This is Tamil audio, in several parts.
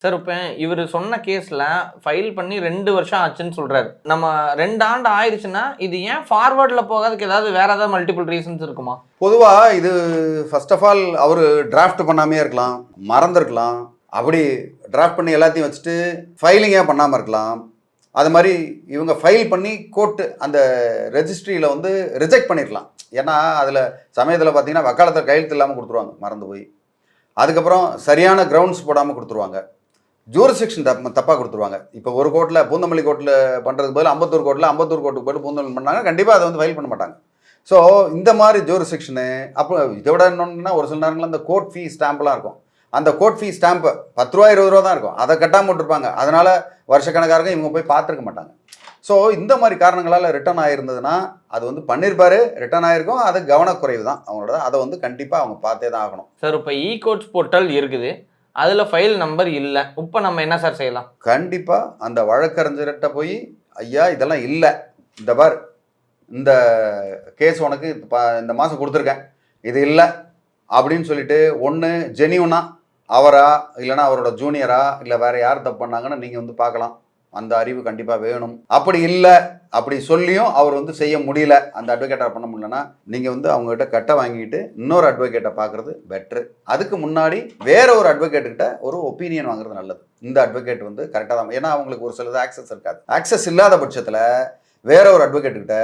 சார் இப்ப இவரு சொன்ன கேஸ்ல ஃபைல் பண்ணி 2 வருஷம் ஆச்சுன்னு சொல்றாரு. நம்ம 2 ஆண்டு ஆயிருச்சுன்னா, இது ஏன் ஃபார்வர்ட்ல போகாததுக்கு வேற ஏதாவது மல்டிபிள் ரீசன்ஸ் இருக்குமா? பொதுவா இது ஃபர்ஸ்ட் ஆஃப் ஆல் அவரு டிராஃப்ட் பண்ணாமையே இருக்கலாம், மறந்திருக்கலாம். அப்படி டிராஃப்ட் பண்ணி எல்லாத்தையும் வச்சுட்டு ஃபைலிங்கே பண்ணாம இருக்கலாம். அது மாதிரி இவங்க ஃபைல் பண்ணி கோர்ட் அந்த ரெஜிஸ்ட்ரியில் வந்து ரிஜெக்ட் பண்ணிருக்கலாம். ஏன்னா அதில் சமயத்தில் பார்த்தீங்கன்னா வக்காலத்தில் கையெழுத்து இல்லாமல் கொடுத்துருவாங்க மறந்து போய். அதுக்கப்புறம் சரியான கிரவுண்ட்ஸ் போடாமல் கொடுத்துருவாங்க. ஜூரிஸ்டிக்ஷன் தப்பாக கொடுத்துருவாங்க. இப்போ ஒரு கோர்ட்டில் பூந்தமல்லி கோர்ட்டில் பண்ணுறதுக்கு பதில் அம்பத்தூர் கோர்ட்டுக்கு போய்ட்டு பூந்தமல்லி பண்ணாங்க, கண்டிப்பாக அதை வந்து ஃபைல் பண்ண மாட்டாங்க. ஸோ இந்த மாதிரி ஜூரிஸ்டிக்ஷனு அப்போ இதை விட என்னன்னா ஒரு சில நேரங்களில் அந்த கோர்ட் ஃபீ ஸ்டாம்ப்லாம் இருக்கும். அந்த கோர்ட் ஃபீ ஸ்டாம்பு 10 ரூபா 20 ரூபா தான் இருக்கும். அதை கட்டாமல் விட்டுருப்பாங்க. அதனால் வருஷக்கணக்காக இவங்க போய் பார்த்துருக்க மாட்டாங்க. ஸோ இந்த மாதிரி காரணங்களால் ரிட்டர்ன் ஆகிருந்ததுன்னா அது வந்து பண்ணியிருப்பாரு, ரிட்டர்ன் ஆகிருக்கும். அது கவனக்குறைவு தான் அவங்களோட. அதை வந்து கண்டிப்பாக அவங்க பார்த்தே தான் ஆகணும். சார் இப்போ கோர்ட்ஸ் போர்ட்டல் இருக்குது, அதில் ஃபைல் நம்பர் இல்லை. இப்போ நம்ம என்ன சார் செய்யலாம்? கண்டிப்பாக அந்த வழக்கறிஞர்கிட்ட போய் ஐயா இதெல்லாம் இல்லை, இந்த பார் இந்த கேஸ் உனக்கு இந்த மாதம் கொடுத்துருக்கேன், இது இல்லை அப்படின்னு சொல்லிட்டு ஒன்று ஜெனியூனா அவரா இல்லைனா அவரோட ஜூனியரா இல்லை வேறு யார் தப்பு பண்ணாங்கன்னு நீங்கள் வந்து பார்க்கலாம். அந்த அறிவு கண்டிப்பாக வேணும். அப்படி இல்லை, அப்படி சொல்லியும் அவர் வந்து செய்ய முடியல, அந்த அட்வொகேட்டாக பண்ண முடியலன்னா நீங்கள் வந்து அவங்ககிட்ட கட்டை வாங்கிட்டு இன்னொரு அட்வொகேட்டை பார்க்குறது பெட்ரு. அதுக்கு முன்னாடி வேற ஒரு அட்வொகேட்டுக்கிட்ட ஒரு ஒப்பீனியன் வாங்குறது நல்லது. இந்த அட்வொகேட் வந்து கரெக்டாக தான், ஏன்னா அவங்களுக்கு ஒரு சிலது ஆக்சஸ் இருக்காது. ஆக்சஸ் இல்லாத பட்சத்தில் வேற ஒரு அட்வொகேட்டுக்கிட்ட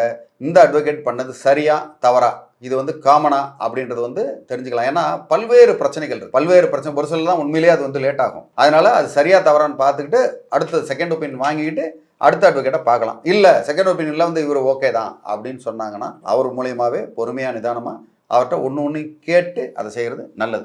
இந்த அட்வொகேட் பண்ணது சரியா தவறா, இது வந்து காமனா அப்படின்றது வந்து தெரிஞ்சுக்கலாம். ஏன்னா பல்வேறு பிரச்சனைகள் இருக்கு, பல்வேறு பிரச்சனை. ஒரு சில தான் உண்மையிலேயே அது வந்து லேட் ஆகும். அதனால அது சரியா தவறான்னு பார்த்துக்கிட்டு அடுத்த செகண்ட் ஒப்பீனியன் வாங்கிக்கிட்டு அடுத்த அட்வொகேட்டை பார்க்கலாம். இல்லை செகண்ட் ஒப்பீனியனில் வந்து இவர் ஓகே தான் அப்படின்னு சொன்னாங்கன்னா அவர் மூலியமாகவே பொறுமையாக நிதானமாக அவர்கிட்ட ஒன்று கேட்டு அதை செய்கிறது நல்லது.